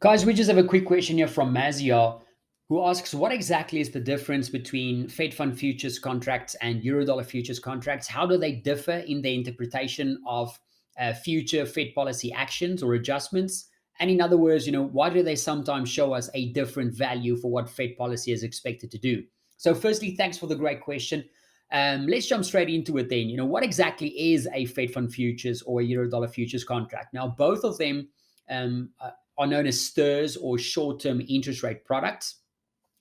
Guys, we just have a quick question here from Mazia, who asks, what exactly is the difference between Fed Fund futures contracts and Eurodollar futures contracts? How do they differ in their interpretation of future Fed policy actions or adjustments? And in other words, why do they sometimes show us a different value for what Fed policy is expected to do? So, firstly, thanks for the great question. Let's jump straight into it then. What exactly is a Fed Fund futures or a Eurodollar futures contract? Now, both of them are known as STIRs or short-term interest rate products.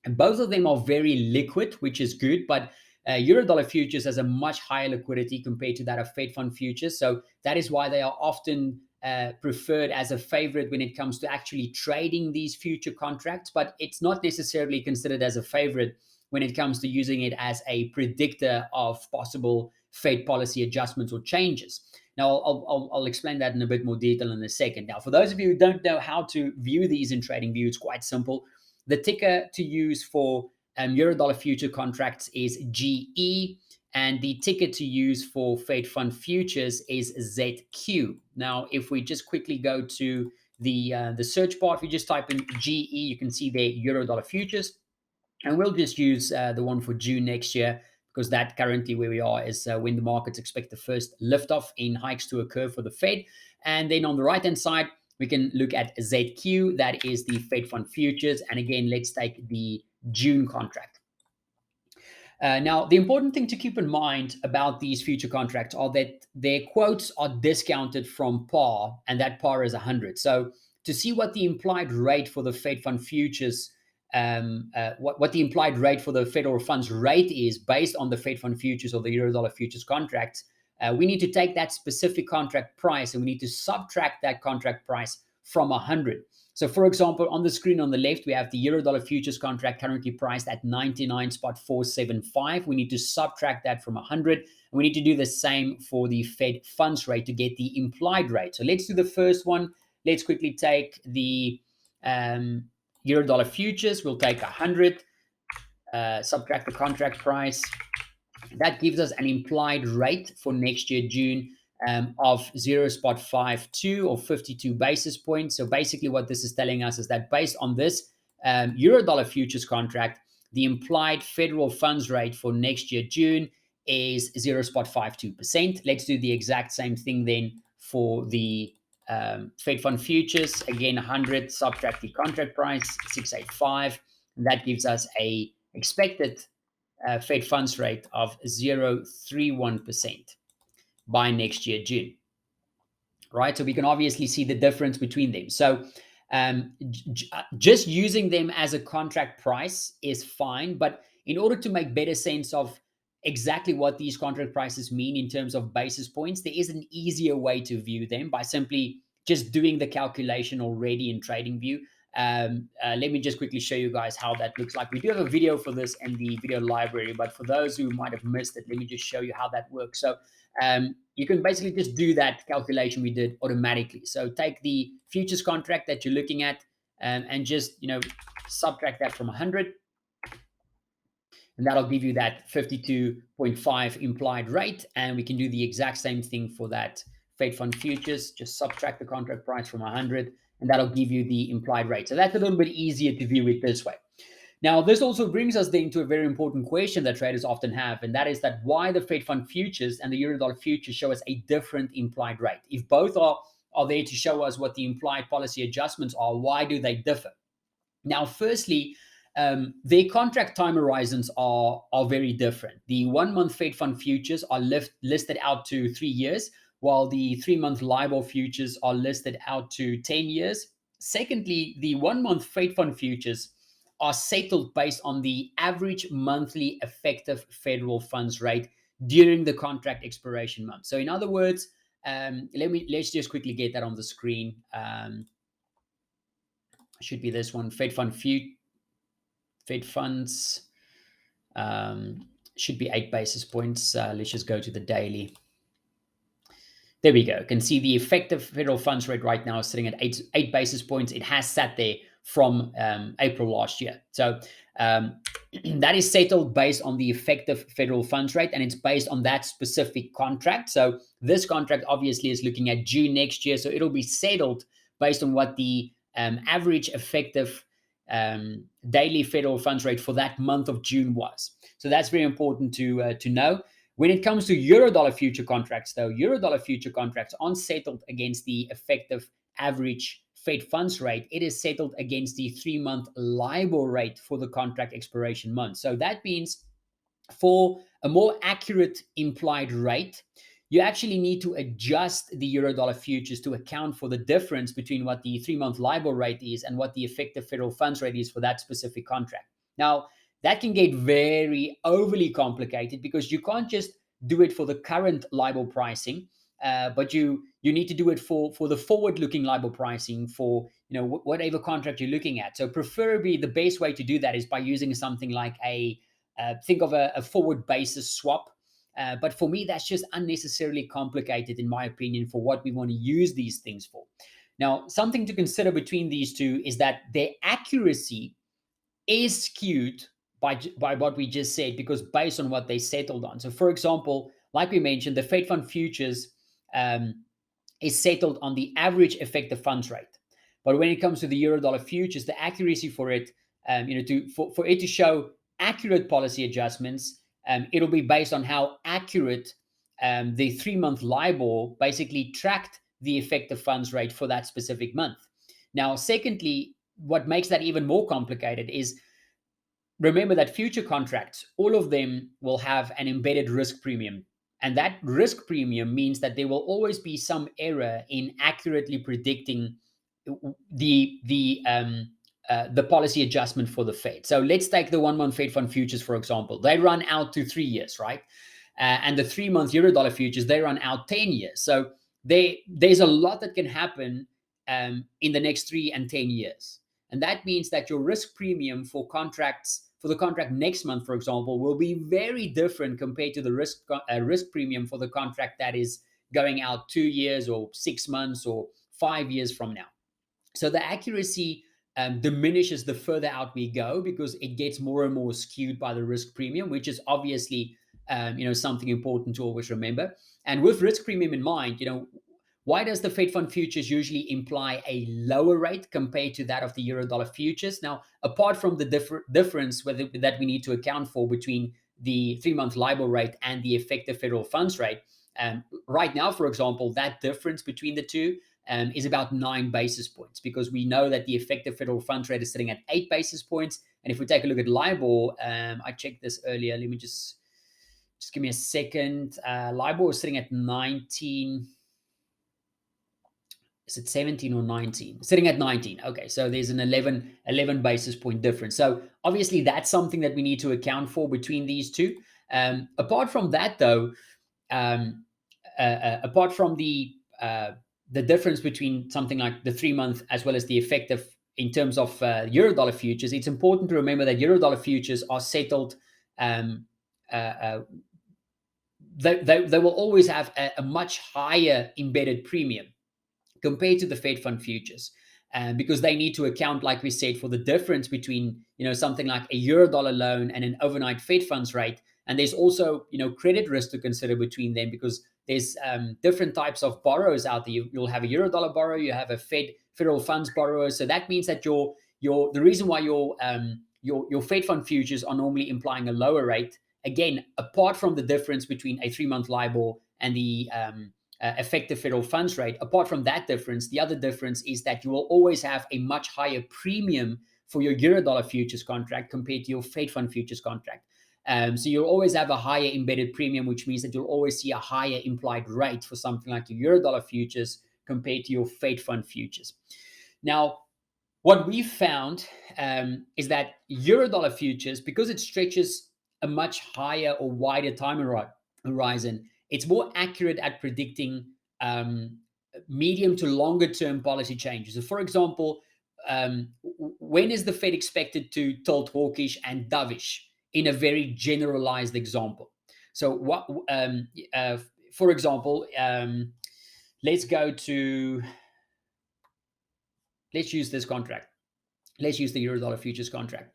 And both of them are very liquid, which is good, but Eurodollar futures has a much higher liquidity compared to that of Fed Fund futures. So that is why they are often preferred as a favorite when it comes to actually trading these future contracts, but it's not necessarily considered as a favorite when it comes to using it as a predictor of possible Fed policy adjustments or changes. Now, I'll explain that in a bit more detail in a second. Now, for those of you who don't know how to view these in TradingView, it's quite simple. The ticker to use for Eurodollar future contracts is GE, and the ticker to use for Fed Fund futures is ZQ. Now, if we just quickly go to the search bar, if you just type in GE, you can see there Eurodollar futures, and we'll just use the one for June next year, because that currently where we are is when the markets expect the first liftoff in hikes to occur for the Fed. And then on the right-hand side, we can look at ZQ. That is the Fed Fund futures. And again, let's take the June contract. Now, the important thing to keep in mind about these future contracts are that their quotes are discounted from par, and that par is 100. So to see what the implied rate for the Fed Fund futures what the implied rate for the federal funds rate is based on the Fed Fund futures or the Eurodollar futures contracts, we need to take that specific contract price and we need to subtract that contract price from 100. So, for example, on the screen on the left, we have the Eurodollar futures contract currently priced at 99.475. We need to subtract that from 100. And we need to do the same for the Fed funds rate to get the implied rate. So let's do the first one. Let's quickly take the Eurodollar futures. We'll take 100, subtract the contract price. That gives us an implied rate for next year, June, of 0.52 or 52 basis points. So basically what this is telling us is that based on this Eurodollar futures contract, the implied federal funds rate for next year, June, is 0.52%. Let's do the exact same thing then for the Fed Fund futures. Again, 100, subtract the contract price, 685. And that gives us a expected Fed funds rate of 0.31% by next year, June. Right? So we can obviously see the difference between them. So just using them as a contract price is fine, but in order to make better sense of exactly what these contract prices mean in terms of basis points, there is an easier way to view them by simply just doing the calculation already in TradingView. Let me just quickly show you guys how that looks like. We do have a video for this in the video library, but for those who might have missed it, let me just show you how that works. So you can basically just do that calculation we did automatically. So take the futures contract that you're looking at and just subtract that from 100. And that'll give you that 52.5 implied rate. And we can do the exact same thing for that Fed Fund futures. Just subtract the contract price from 100, and that'll give you the implied rate. So that's a little bit easier to view it this way. Now, this also brings us then to a very important question that traders often have, and that is that why the Fed Fund futures and the Eurodollar futures show us a different implied rate. If both are there to show us what the implied policy adjustments are, why do they differ? Now, firstly, their contract time horizons are very different. The 1 month Fed Fund futures are listed out to 3 years, while the 3 month LIBOR futures are listed out to 10 years. Secondly, the 1 month Fed Fund futures are settled based on the average monthly effective federal funds rate during the contract expiration month. So in other words, let's just quickly get that on the screen. Should be this one, Fed funds should be 8 basis points. Let's just go to the daily. There we go. You can see the effective federal funds rate right now is sitting at 8 basis points. It has sat there from April last year. So that is settled based on the effective federal funds rate, and it's based on that specific contract. So this contract obviously is looking at June next year, so it'll be settled based on what the average effective daily federal funds rate for that month of June was. So that's very important to know. When it comes to Eurodollar future contracts, though, Eurodollar future contracts aren't settled against the effective average Fed funds rate. It is settled against the 3-month LIBOR rate for the contract expiration month. So that means for a more accurate implied rate, you actually need to adjust the Eurodollar futures to account for the difference between what the 3-month LIBOR rate is and what the effective federal funds rate is for that specific contract. Now, that can get very overly complicated because you can't just do it for the current LIBOR pricing, but you need to do it for the forward-looking LIBOR pricing for whatever contract you're looking at. So preferably the best way to do that is by using something like think of a forward basis swap. But for me, that's just unnecessarily complicated, in my opinion, for what we want to use these things for. Now, something to consider between these two is that their accuracy is skewed by what we just said, because based on what they settled on. So, for example, like we mentioned, the Fed Fund futures is settled on the average effective funds rate. But when it comes to the Eurodollar futures, the accuracy for it, for it to show accurate policy adjustments, it'll be based on how accurate the 3-month LIBOR basically tracked the effective funds rate for that specific month. Now, secondly, what makes that even more complicated is, remember that future contracts, all of them will have an embedded risk premium. And that risk premium means that there will always be some error in accurately predicting the policy adjustment for the Fed. So let's take the 1-month Fed Fund futures, for example. They run out to 3 years, right? And the 3-month Eurodollar futures, they run out 10 years. So there's a lot that can happen in the next 3 and 10 years. And that means that your risk premium for the contract next month, for example, will be very different compared to the risk premium for the contract that is going out 2 years or 6 months or 5 years from now. So the accuracy diminishes the further out we go, because it gets more and more skewed by the risk premium, which is obviously something important to always remember. And with risk premium in mind, why does the Fed Fund futures usually imply a lower rate compared to that of the Eurodollar futures? Now, apart from the difference that we need to account for between the 3-month LIBOR rate and the effective federal funds rate, right now, for example, that difference between the two is about 9 basis points, because we know that the effective federal funds rate is sitting at 8 basis points. And if we take a look at LIBOR, I checked this earlier. Let me just give me a second. LIBOR is sitting at 19. Is it 17 or 19? Sitting at 19. Okay, so there's an 11 basis point difference. So obviously that's something that we need to account for between these two. Apart from that, though, apart from the difference between something like the 3-month as well as the effective in terms of Eurodollar futures, it's important to remember that Eurodollar futures are settled. They will always have a much higher embedded premium compared to the Fed Fund futures, because they need to account, like we said, for the difference between something like a Eurodollar loan and an overnight Fed funds rate. And there's also credit risk to consider between them, because there's different types of borrowers out there. You'll have a Eurodollar borrower, you have a federal funds borrower. So that means that the reason why your Fed Fund futures are normally implying a lower rate, again, apart from the difference between a 3-month LIBOR and the effective federal funds rate, apart from that difference, the other difference is that you will always have a much higher premium for your Eurodollar futures contract compared to your Fed Fund futures contract. So you'll always have a higher embedded premium, which means that you'll always see a higher implied rate for something like your Eurodollar futures compared to your Fed Fund futures. Now, what we found is that Eurodollar futures, because it stretches a much higher or wider time horizon, it's more accurate at predicting medium to longer term policy changes. So, for example, when is the Fed expected to tilt hawkish and dovish, in a very generalized example? So, for example, let's use this contract. let's use the euro dollar futures contract.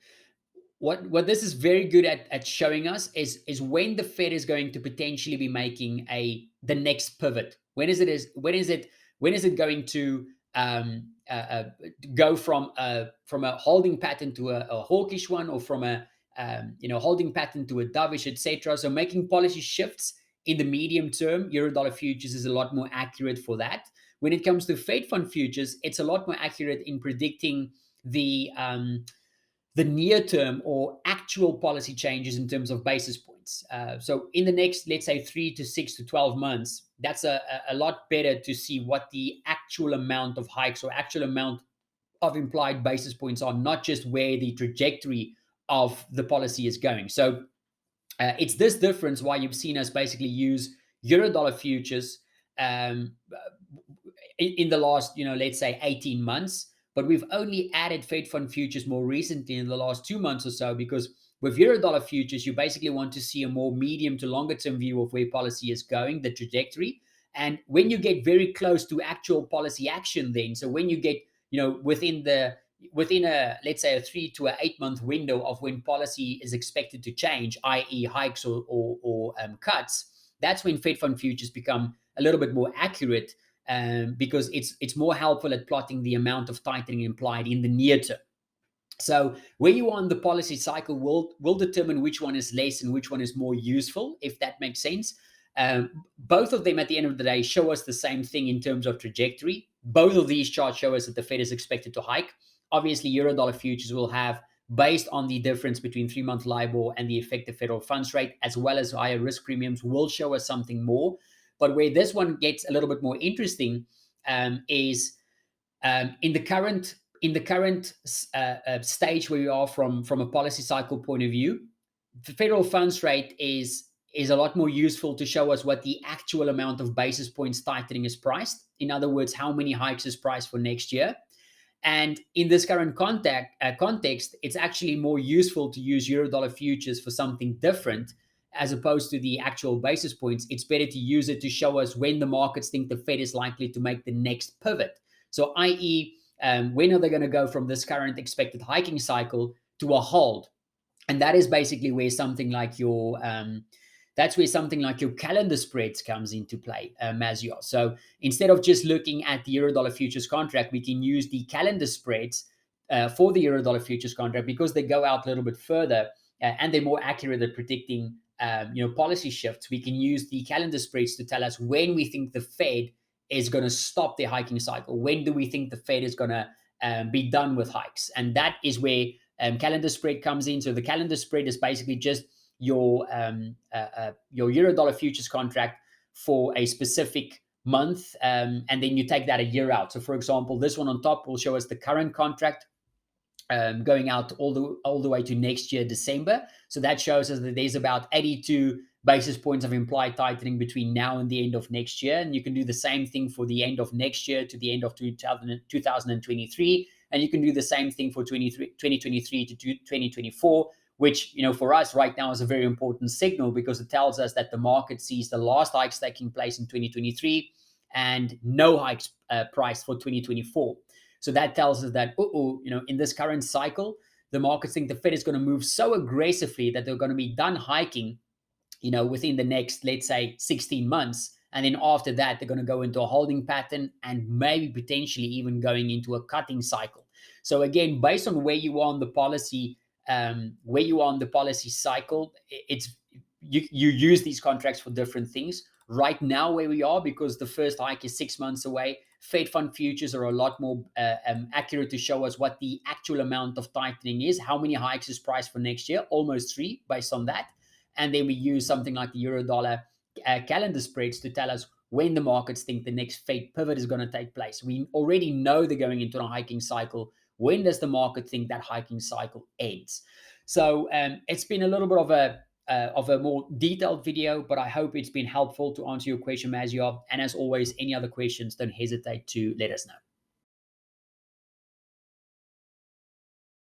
What this is very good at showing us is when the Fed is going to potentially be making the next pivot. When is it going to go from a holding pattern to a hawkish one, or from a holding pattern to a dovish, etc. So making policy shifts in the medium term, euro dollar futures is a lot more accurate for that. When it comes to Fed fund futures, it's a lot more accurate in predicting the near term or actual policy changes in terms of basis points. So in the next, let's say, 3 to 6 to 12 months, that's a lot better to see what the actual amount of hikes or actual amount of implied basis points are, not just where the trajectory of the policy is going. So it's this difference why you've seen us basically use euro dollar futures in the last, let's say 18 months. But we've only added Fed fund futures more recently in the last 2 months or so, because with euro dollar futures, you basically want to see a more medium to longer term view of where policy is going, the trajectory. And when you get very close to actual policy action, then, so when you get, within a, let's say, a 3 to 8 month window of when policy is expected to change, i.e. hikes or cuts, that's when Fed fund futures become a little bit more accurate, because it's more helpful at plotting the amount of tightening implied in the near term. So where you are on the policy cycle will determine which one is less and which one is more useful, if that makes sense. Both of them at the end of the day show us the same thing in terms of trajectory. Both of these charts show us that the Fed is expected to hike. Obviously, euro dollar futures will have, based on the difference between 3-month LIBOR and the effective federal funds rate, as well as higher risk premiums, will show us something more. But where this one gets a little bit more interesting is in the current stage where we are from a policy cycle point of view. The federal funds rate is a lot more useful to show us what the actual amount of basis points tightening is priced. In other words, how many hikes is priced for next year. And in this current context, it's actually more useful to use euro dollar futures for something different as opposed to the actual basis points. It's better to use it to show us when the markets think the Fed is likely to make the next pivot. So, i.e., when are they going to go from this current expected hiking cycle to a hold? And that is basically where something like your calendar spreads comes into play, Mazio. So instead of just looking at the euro dollar futures contract, we can use the calendar spreads for the euro dollar futures contract, because they go out a little bit further and they're more accurate at predicting policy shifts. We can use the calendar spreads to tell us when we think the Fed is going to stop their hiking cycle. When do we think the Fed is going to be done with hikes? And that is where calendar spread comes in. So the calendar spread is basically just your euro dollar futures contract for a specific month, and then you take that a year out. So for example, this one on top will show us the current contract going out all the way to next year, December. So that shows us that there's about 82 basis points of implied tightening between now and the end of next year. And you can do the same thing for the end of next year to the end of 2023. And you can do the same thing for 2023 to 2024, which, for us right now is a very important signal, because it tells us that the market sees the last hikes taking place in 2023 and no hikes priced for 2024. So that tells us that, in this current cycle, the markets think the Fed is going to move so aggressively that they're going to be done hiking, within the next, let's say, 16 months. And then after that, they're going to go into a holding pattern and maybe potentially even going into a cutting cycle. So again, based on where you are on the policy, cycle, you use these contracts for different things. Right now, where we are, because the first hike is 6 months away, Fed fund futures are a lot more accurate to show us what the actual amount of tightening is, how many hikes is priced for next year, almost 3 based on that. And then we use something like the euro dollar calendar spreads to tell us when the markets think the next Fed pivot is going to take place. We already know they're going into a hiking cycle. When does the market think that hiking cycle ends? So it's been a little bit of a more detailed video, but I hope it's been helpful to answer your question, Mazia. And as always, any other questions, don't hesitate to let us know.